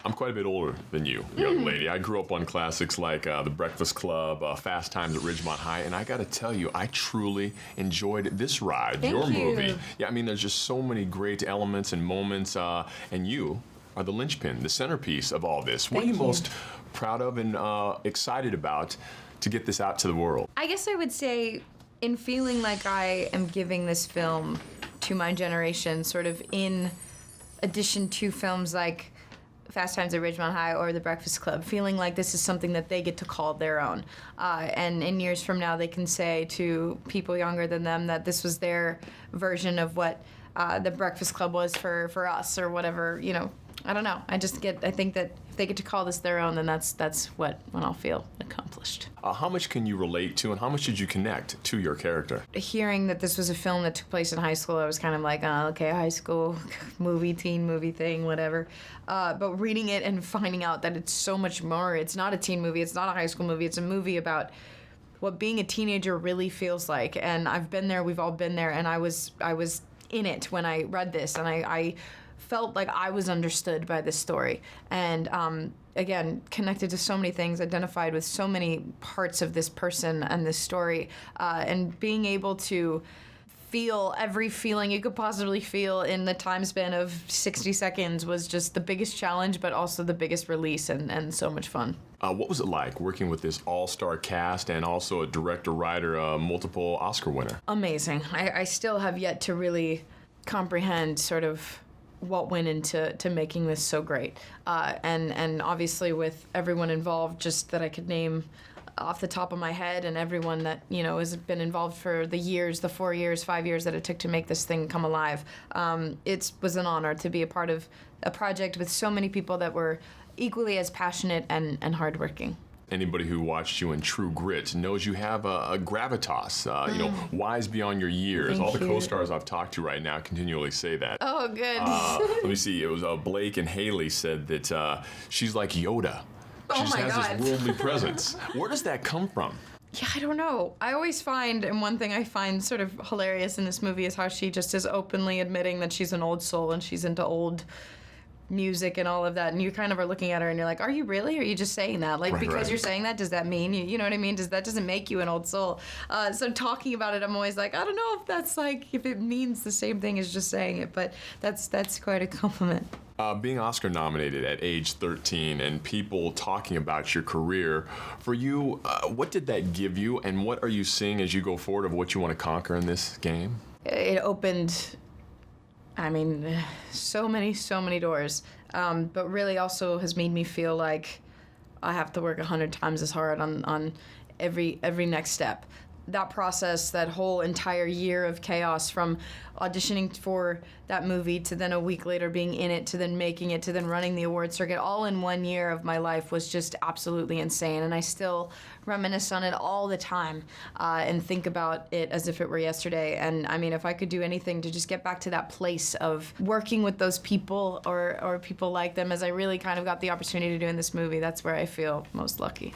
I'm quite a bit older than you, young lady. I grew up on classics like The Breakfast Club, Fast Times at Ridgemont High, and I gotta tell you, I truly enjoyed this ride, Thank your you. movie. Yeah, I mean, there's just so many great elements and moments, and you are the linchpin, the centerpiece of all this. What are you most proud of and excited about to get this out to the world? I guess I would say, in feeling like I am giving this film to my generation, sort of in addition to films like Fast Times at Ridgemont High or The Breakfast Club, feeling like this is something that they get to call their own. And in years from now, they can say to people younger than them that this was their version of what The Breakfast Club was for us, or whatever, you know. I don't know. I think that if they get to call this their own, then that's when I'll feel accomplished. How much can you relate to, and how much did you connect to your character? Hearing that this was a film that took place in high school, I was kind of like, oh, okay, high school movie, teen movie thing, whatever. But reading it and finding out that it's so much more. It's not a teen movie. It's not a high school movie. It's a movie about what being a teenager really feels like. And I've been there. We've all been there. And I was in it when I read this, and I felt like I was understood by this story, and again, connected to so many things, identified with so many parts of this person and this story, and being able to feel every feeling you could possibly feel in the time span of 60 seconds was just the biggest challenge, but also the biggest release, and so much fun. What was it like working with this all-star cast and also a director, writer, multiple Oscar winner? Amazing. I still have yet to really comprehend sort of what went into making this so great. And obviously with everyone involved, just that I could name off the top of my head, and everyone that, you know, has been involved for the 4 years, 5 years that it took to make this thing come alive. It was an honor to be a part of a project with so many people that were equally as passionate and hardworking. Anybody who watched you in True Grit knows you have a gravitas, you know, wise beyond your years. Thank All the you. co-stars I've talked to right now continually say that. Oh, good. Let me see, it was Blake and Hailee said that she's like Yoda. Oh She just my has God. this worldly presence. Where does that come from? Yeah, I don't know. I always find, and one thing I find sort of hilarious in this movie is how she just is openly admitting that she's an old soul and she's into old music and all of that, and you kind of are looking at her and you're like, are you really, or are you just saying that? Like, because you're saying that, does that mean you know what I mean? That doesn't make you an old soul. So talking about it, I'm always like, I don't know if that's like, if it means the same thing as just saying it, but that's quite a compliment. Being Oscar nominated at age 13 and people talking about your career, for you, what did that give you, and what are you seeing as you go forward of what you want to conquer in this game? It opened, I mean, so many doors, but really also has made me feel like I have to work 100 times as hard on every next step. That process, that whole entire year of chaos, from auditioning for that movie to then a week later being in it to then making it to then running the award circuit, all in 1 year of my life was just absolutely insane. And I still reminisce on it all the time and think about it as if it were yesterday. And I mean, if I could do anything to just get back to that place of working with those people or people like them, as I really kind of got the opportunity to do in this movie, that's where I feel most lucky.